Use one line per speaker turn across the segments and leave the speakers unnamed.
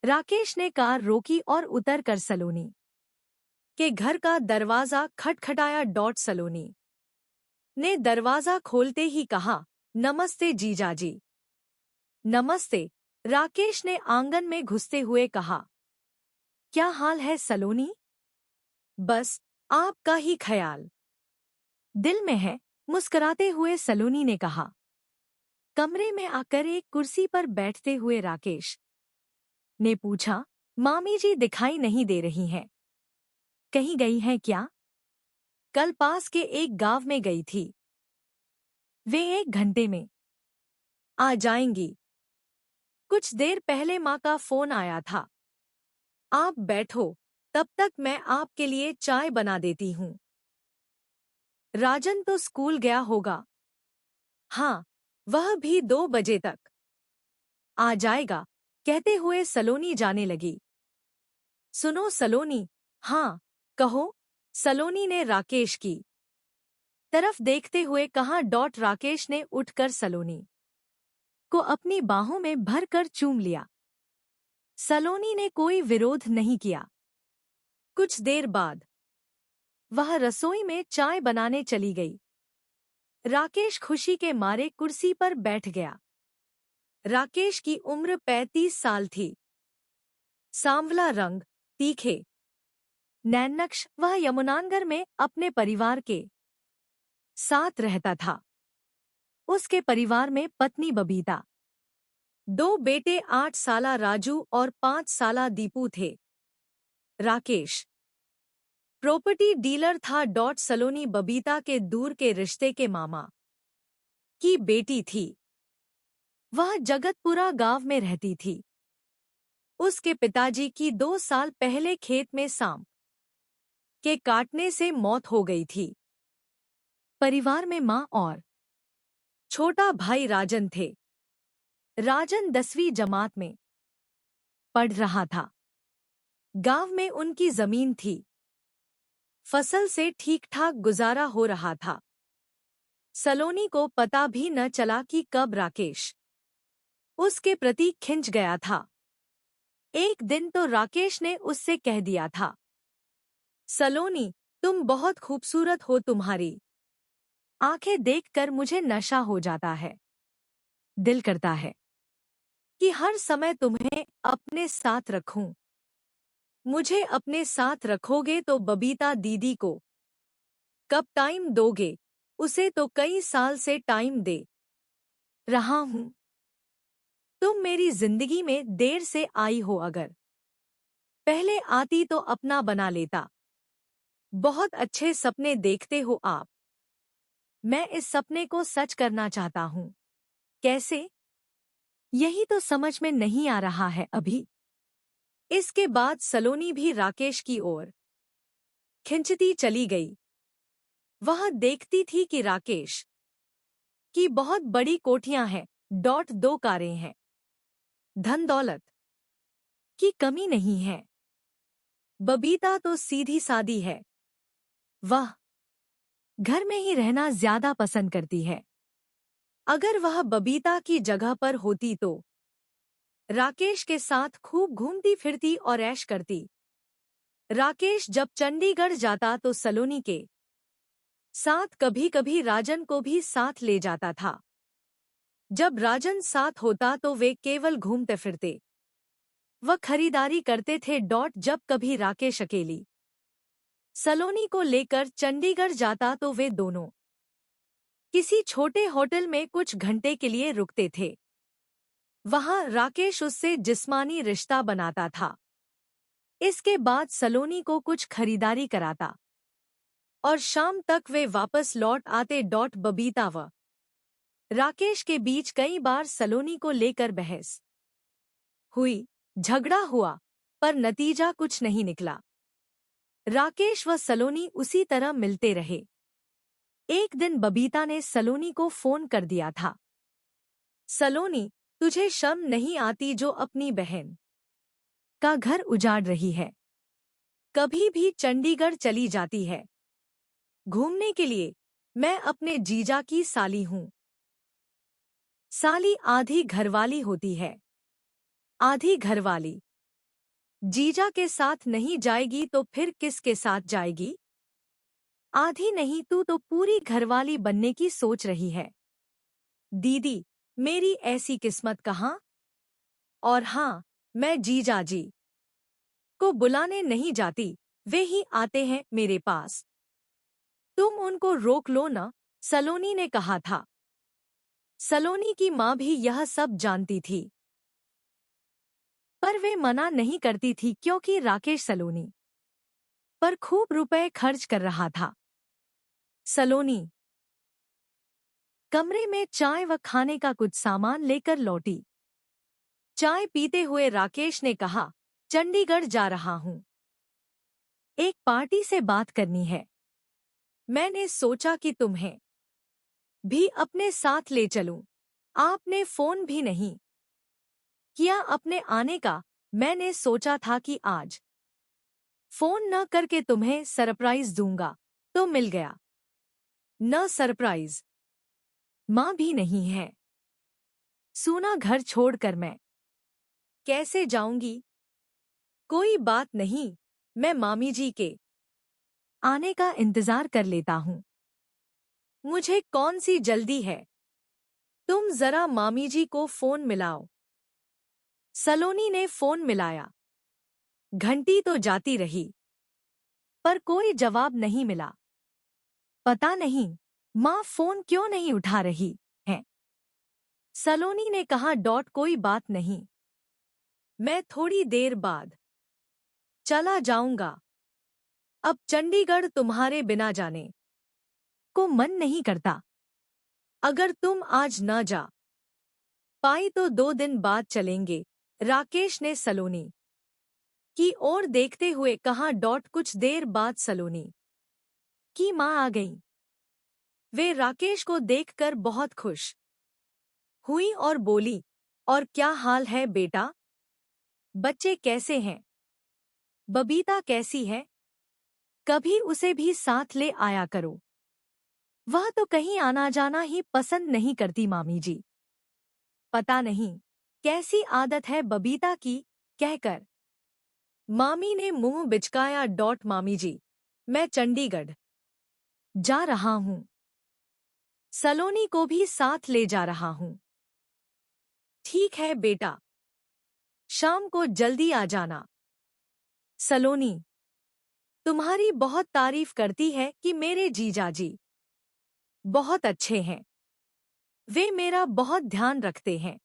राकेश ने कार रोकी और उतरकर सलोनी के घर का दरवाजा खटखटाया। सलोनी ने दरवाजा खोलते ही कहा, नमस्ते जीजाजी। नमस्ते, राकेश ने आंगन में घुसते हुए कहा। क्या हाल है सलोनी? बस आपका ही ख्याल दिल में है, मुस्कुराते हुए सलोनी ने कहा। कमरे में आकर एक कुर्सी पर बैठते हुए राकेश ने पूछा, मामी जी दिखाई नहीं दे रही हैं। कहीं गई हैं क्या? कल पास के एक गांव में गई थी। वे 1 घंटे में आ जाएंगी। कुछ देर पहले माँ का फोन आया था। आप बैठो, तब तक मैं आपके लिए चाय बना देती हूँ। राजन तो स्कूल गया होगा। हाँ, वह भी 2 बजे तक आ जाएगा, कहते हुए सलोनी जाने लगी। सुनो सलोनी। हाँ, कहो, सलोनी ने राकेश की तरफ देखते हुए कहा। राकेश ने उठकर सलोनी को अपनी बाहों में भरकर चूम लिया। सलोनी ने कोई विरोध नहीं किया। कुछ देर बाद वह रसोई में चाय बनाने चली गई। राकेश खुशी के मारे कुर्सी पर बैठ गया। राकेश की उम्र 35 साल थी। सांवला रंग, तीखे नैननक्श। वह यमुनानगर में अपने परिवार के साथ रहता था। उसके परिवार में पत्नी बबीता, 2 बेटे 8 साला राजू और 5 साला दीपू थे। राकेश प्रॉपर्टी डीलर था। सलोनी बबीता के दूर के रिश्ते के मामा की बेटी थी। वह जगतपुरा गांव में रहती थी। उसके पिताजी की 2 साल पहले खेत में सांप के काटने से मौत हो गई थी। परिवार में मां और छोटा भाई राजन थे। राजन 10वीं जमात में पढ़ रहा था। गांव में उनकी जमीन थी। फसल से ठीक ठाक गुजारा हो रहा था। सलोनी को पता भी न चला कि कब राकेश उसके प्रति खिंच गया था। एक दिन तो राकेश ने उससे कह दिया था, सलोनी, तुम बहुत खूबसूरत हो। तुम्हारी आंखें देखकर मुझे नशा हो जाता है। दिल करता है कि हर समय तुम्हें अपने साथ रखूं। मुझे अपने साथ रखोगे तो बबीता दीदी को कब टाइम दोगे? उसे तो कई साल से टाइम दे रहा हूं। तुम मेरी जिंदगी में देर से आई हो। अगर पहले आती तो अपना बना लेता। बहुत अच्छे सपने देखते हो आप। मैं इस सपने को सच करना चाहता हूं। कैसे? यही तो समझ में नहीं आ रहा है अभी। इसके बाद सलोनी भी राकेश की ओर खिंचती चली गई। वह देखती थी कि राकेश की बहुत बड़ी कोठियां हैं। 2 कारें हैं। धन दौलत की कमी नहीं है। बबीता तो सीधी सादी है। वह घर में ही रहना ज्यादा पसंद करती है। अगर वह बबीता की जगह पर होती तो राकेश के साथ खूब घूमती फिरती और ऐश करती। राकेश जब चंडीगढ़ जाता तो सलोनी के साथ कभी कभी राजन को भी साथ ले जाता था। जब राजन साथ होता तो वे केवल घूमते फिरते वह खरीदारी करते थे। जब कभी राकेश अकेली सलोनी को लेकर चंडीगढ़ जाता तो वे दोनों किसी छोटे होटल में कुछ घंटे के लिए रुकते थे। वहां राकेश उससे जिस्मानी रिश्ता बनाता था। इसके बाद सलोनी को कुछ खरीदारी कराता और शाम तक वे वापस लौट आते। बबीता व राकेश के बीच कई बार सलोनी को लेकर बहस हुई, झगड़ा हुआ, पर नतीजा कुछ नहीं निकला। राकेश व सलोनी उसी तरह मिलते रहे। एक दिन बबीता ने सलोनी को फोन कर दिया था, सलोनी, तुझे शर्म नहीं आती जो अपनी बहन का घर उजाड़ रही है? कभी भी चंडीगढ़ चली जाती है घूमने के लिए। मैं अपने जीजा की साली हूँ। साली आधी घरवाली होती है, आधी घरवाली। जीजा के साथ नहीं जाएगी तो फिर किसके साथ जाएगी? आधी नहीं तू तो पूरी घरवाली बनने की सोच रही है। दीदी, मेरी ऐसी किस्मत कहाँ? और हाँ, मैं जीजा जी को बुलाने नहीं जाती, वे ही आते हैं मेरे पास। तुम उनको रोक लो ना, सलोनी ने कहा था। सलोनी की माँ भी यह सब जानती थी, पर वे मना नहीं करती थी क्योंकि राकेश सलोनी पर खूब रुपए खर्च कर रहा था। सलोनी कमरे में चाय व खाने का कुछ सामान लेकर लौटी। चाय पीते हुए राकेश ने कहा, चंडीगढ़ जा रहा हूँ, एक पार्टी से बात करनी है। मैंने सोचा कि तुम्हें भी अपने साथ ले चलूं। आपने फोन भी नहीं किया अपने आने का। मैंने सोचा था कि आज फोन न करके तुम्हें सरप्राइज दूंगा, तो मिल गया। न सरप्राइज, माँ भी नहीं है। सूना घर छोड़कर मैं कैसे जाऊंगी? कोई बात नहीं, मैं मामी जी के आने का इंतजार कर लेता हूँ। मुझे कौन सी जल्दी है? तुम जरा मामी जी को फोन मिलाओ। सलोनी ने फोन मिलाया। घंटी तो जाती रही, पर कोई जवाब नहीं मिला। पता नहीं माँ फोन क्यों नहीं उठा रही है। सलोनी ने कहा, कोई बात नहीं, मैं थोड़ी देर बाद चला जाऊंगा। अब चंडीगढ़ तुम्हारे बिना जाने को मन नहीं करता। अगर तुम आज न जा पाई तो 2 दिन बाद चलेंगे। राकेश ने सलोनी की ओर देखते हुए कहा। कुछ देर बाद सलोनी की माँ आ गई। वे राकेश को देखकर बहुत खुश हुई और बोली, और क्या हाल है बेटा? बच्चे कैसे हैं? बबीता कैसी है? कभी उसे भी साथ ले आया करो। वह तो कहीं आना जाना ही पसंद नहीं करती मामी जी। पता नहीं कैसी आदत है बबीता की, कहकर मामी ने मुंह बिचकाया। मामी जी, मैं चंडीगढ़ जा रहा हूँ, सलोनी को भी साथ ले जा रहा हूँ। ठीक है बेटा, शाम को जल्दी आ जाना। सलोनी तुम्हारी बहुत तारीफ करती है कि मेरे जीजाजी बहुत अच्छे हैं, वे मेरा बहुत ध्यान रखते हैं।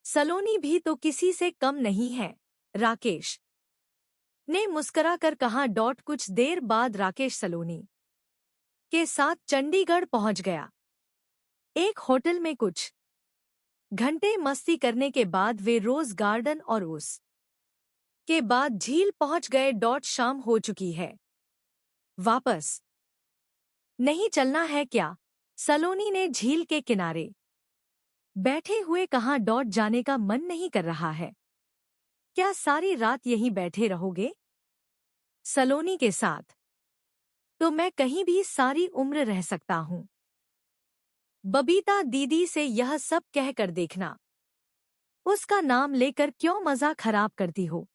सलोनी भी तो किसी से कम नहीं है, राकेश ने मुस्कुराकर कहा। कुछ देर बाद राकेश सलोनी के साथ चंडीगढ़ पहुंच गया। एक होटल में कुछ घंटे मस्ती करने के बाद वे रोज गार्डन और उस के बाद झील पहुंच गए। शाम हो चुकी है, वापस नहीं चलना है क्या? सलोनी ने झील के किनारे बैठे हुए कहा। जाने का मन नहीं कर रहा है। क्या सारी रात यहीं बैठे रहोगे सलोनी के साथ? तो मैं कहीं भी सारी उम्र रह सकता हूँ। बबीता दीदी से यह सब कहकर देखना, उसका नाम लेकर क्यों मजा खराब करती हो।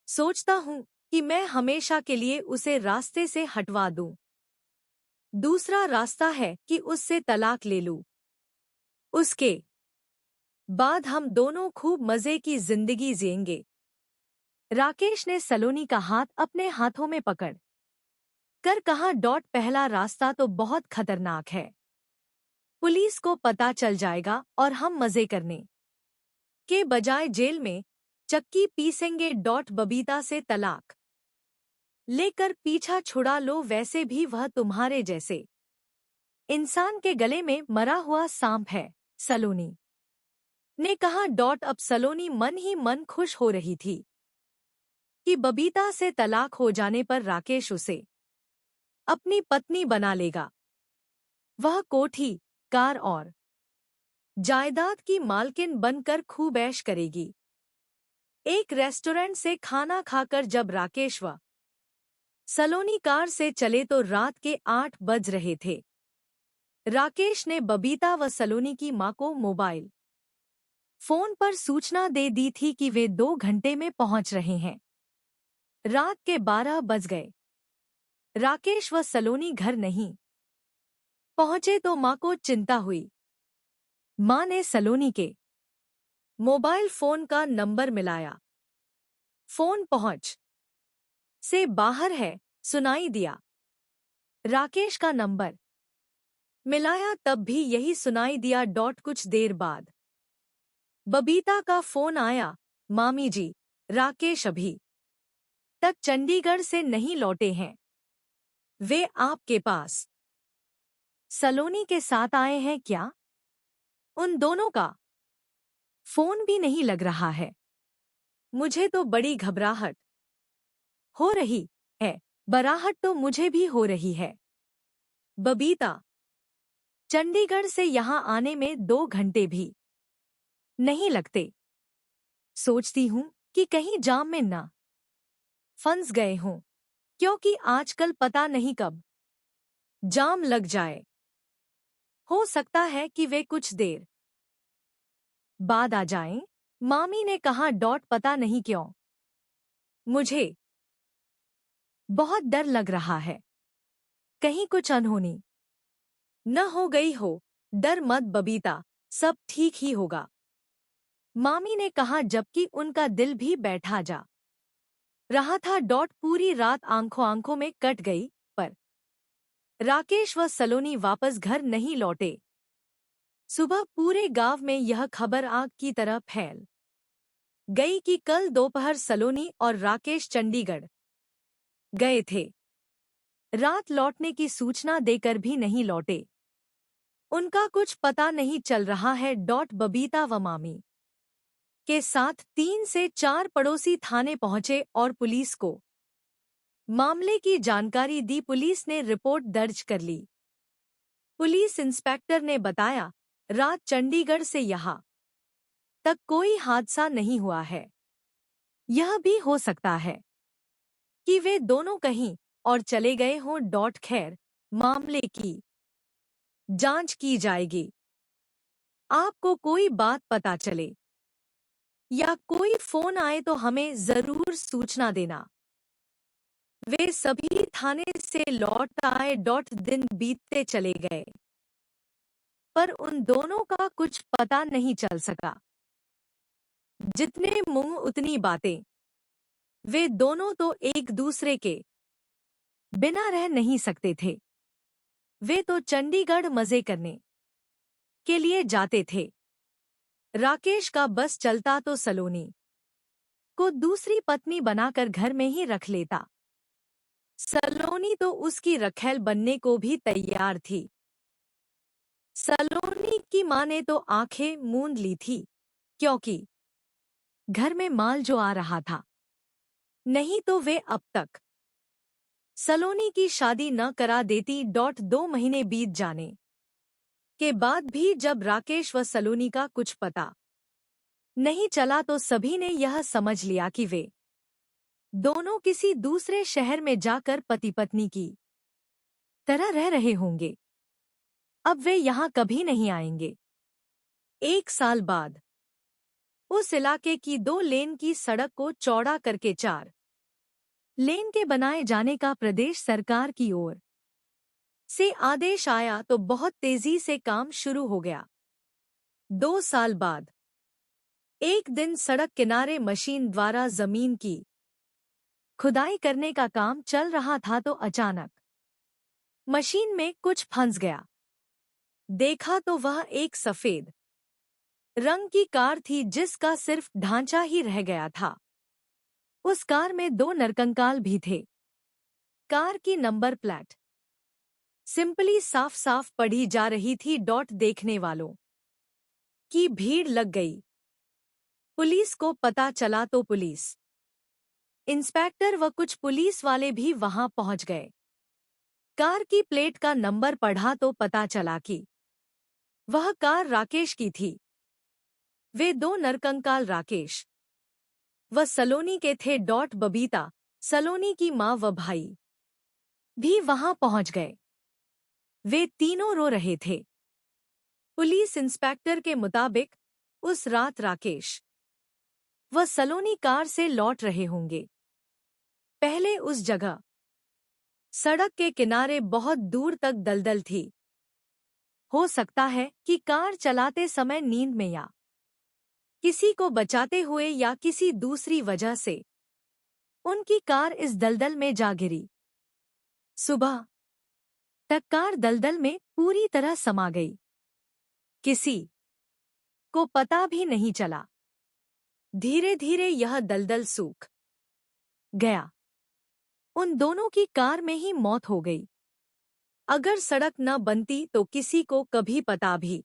सोचता हूँ कि मैं हमेशा के लिए उसे रास्ते से हटवा दूं। दूसरा रास्ता है कि उससे तलाक ले लूं। उसके बाद हम दोनों खूब मजे की जिंदगी जिएंगे। राकेश ने सलोनी का हाथ अपने हाथों में पकड़ कर कहा। पहला रास्ता तो बहुत खतरनाक है, पुलिस को पता चल जाएगा और हम मजे करने के बजाय जेल में चक्की पीसेंगे। बबीता से तलाक लेकर पीछा छुड़ा लो, वैसे भी वह तुम्हारे जैसे इंसान के गले में मरा हुआ सांप है, सलोनी ने कहा। अब सलोनी मन ही मन खुश हो रही थी कि बबीता से तलाक हो जाने पर राकेश उसे अपनी पत्नी बना लेगा। वह कोठी, कार और जायदाद की मालकिन बनकर खूब ऐश करेगी। एक रेस्टोरेंट से खाना खाकर जब राकेश व सलोनी कार से चले तो रात के 8 बज रहे थे। राकेश ने बबीता व सलोनी की मां को मोबाइल फोन पर सूचना दे दी थी कि वे 2 घंटे में पहुंच रहे हैं। रात के 12 बज गए। राकेश व सलोनी घर नहीं पहुंचे तो मां को चिंता हुई। मां ने सलोनी के मोबाइल फोन का नंबर मिलाया। फोन पहुंच से बाहर है, सुनाई दिया। राकेश का नंबर मिलाया तब भी यही सुनाई दिया। कुछ देर बाद बबीता का फोन आया। मामी जी, राकेश अभी तक चंडीगढ़ से नहीं लौटे हैं। वे आपके पास सलोनी के साथ आए हैं क्या? उन दोनों का फोन भी नहीं लग रहा है। मुझे तो बड़ी घबराहट हो रही है। बराहट तो मुझे भी हो रही है। बबीता, चंडीगढ़ से यहां आने में 2 घंटे भी नहीं लगते। सोचती हूं कि कहीं जाम में ना फंस गए हों, क्योंकि आजकल पता नहीं कब जाम लग जाए। हो सकता है कि वे कुछ देर बाद आ जाएं। मामी ने कहा। पता नहीं क्यों मुझे बहुत डर लग रहा है, कहीं कुछ अनहोनी न हो गई हो। डर मत बबीता, सब ठीक ही होगा, मामी ने कहा जबकि उनका दिल भी बैठा जा रहा था। पूरी रात आंखों आंखों में कट गई, पर राकेश व सलोनी वापस घर नहीं लौटे। सुबह पूरे गांव में यह खबर आग की तरह फैल गई कि कल दोपहर सलोनी और राकेश चंडीगढ़ गए थे। रात लौटने की सूचना देकर भी नहीं लौटे। उनका कुछ पता नहीं चल रहा है। बबीता व मामी के साथ 3 से 4 पड़ोसी थाने पहुंचे और पुलिस को मामले की जानकारी दी। पुलिस ने रिपोर्ट दर्ज कर ली। पुलिस इंस्पेक्टर ने बताया, रात चंडीगढ़ से यहाँ तक कोई हादसा नहीं हुआ है। यह भी हो सकता है कि वे दोनों कहीं और चले गए हों। खैर, मामले की जांच की जाएगी। आपको कोई बात पता चले या कोई फोन आए तो हमें जरूर सूचना देना। वे सभी थाने से लौट आए। दिन बीतते चले गए, पर उन दोनों का कुछ पता नहीं चल सका। जितने मुंह उतनी बातें। वे दोनों तो एक दूसरे के बिना रह नहीं सकते थे। वे तो चंडीगढ़ मजे करने के लिए जाते थे। राकेश का बस चलता तो सलोनी को दूसरी पत्नी बनाकर घर में ही रख लेता। सलोनी तो उसकी रखैल बनने को भी तैयार थी। सलोनी की मां ने तो आंखें मूंद ली थी, क्योंकि घर में माल जो आ रहा था। नहीं तो वे अब तक सलोनी की शादी न करा देती। 2 महीने बीत जाने के बाद भी जब राकेश व सलोनी का कुछ पता नहीं चला तो सभी ने यह समझ लिया कि वे दोनों किसी दूसरे शहर में जाकर पति पत्नी की तरह रह रहे होंगे। अब वे यहाँ कभी नहीं आएंगे। 1 साल बाद उस इलाके की 2 लेन की सड़क को चौड़ा करके 4 लेन के बनाए जाने का प्रदेश सरकार की ओर से आदेश आया तो बहुत तेजी से काम शुरू हो गया। 2 साल बाद एक दिन सड़क किनारे मशीन द्वारा जमीन की खुदाई करने का काम चल रहा था तो अचानक मशीन में कुछ फंस गया। देखा तो वह एक सफेद रंग की कार थी जिसका सिर्फ ढांचा ही रह गया था। उस कार में 2 नरकंकाल भी थे। कार की नंबर प्लेट सिंपली साफ साफ पढ़ी जा रही थी। देखने वालों की भीड़ लग गई। पुलिस को पता चला तो पुलिस इंस्पेक्टर व कुछ पुलिस वाले भी वहां पहुंच गए। कार की प्लेट का नंबर पढ़ा तो पता चला कि वह कार राकेश की थी। वे 2 नरकंकाल राकेश व सलोनी के थे। बबीता, सलोनी की मां व भाई भी वहां पहुंच गए। वे तीनों रो रहे थे। पुलिस इंस्पेक्टर के मुताबिक उस रात राकेश व सलोनी कार से लौट रहे होंगे। पहले उस जगह सड़क के किनारे बहुत दूर तक दलदल थी। हो सकता है कि कार चलाते समय नींद में या किसी को बचाते हुए या किसी दूसरी वजह से उनकी कार इस दलदल में जा गिरी। सुबह तक कार दलदल में पूरी तरह समा गई। किसी को पता भी नहीं चला। धीरे धीरे यह दलदल सूख गया। उन दोनों की कार में ही मौत हो गई। अगर सड़क न बनती तो किसी को कभी पता भी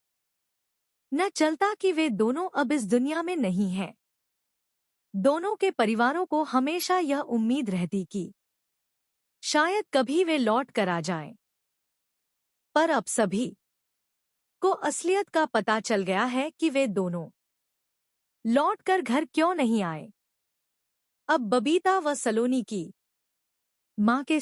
न चलता कि वे दोनों अब इस दुनिया में नहीं हैं। दोनों के परिवारों को हमेशा यह उम्मीद रहती कि शायद कभी वे लौट कर आ जाएं। पर अब सभी को असलियत का पता चल गया है कि वे दोनों लौट कर घर क्यों नहीं आए। अब बबीता व सलोनी की मां के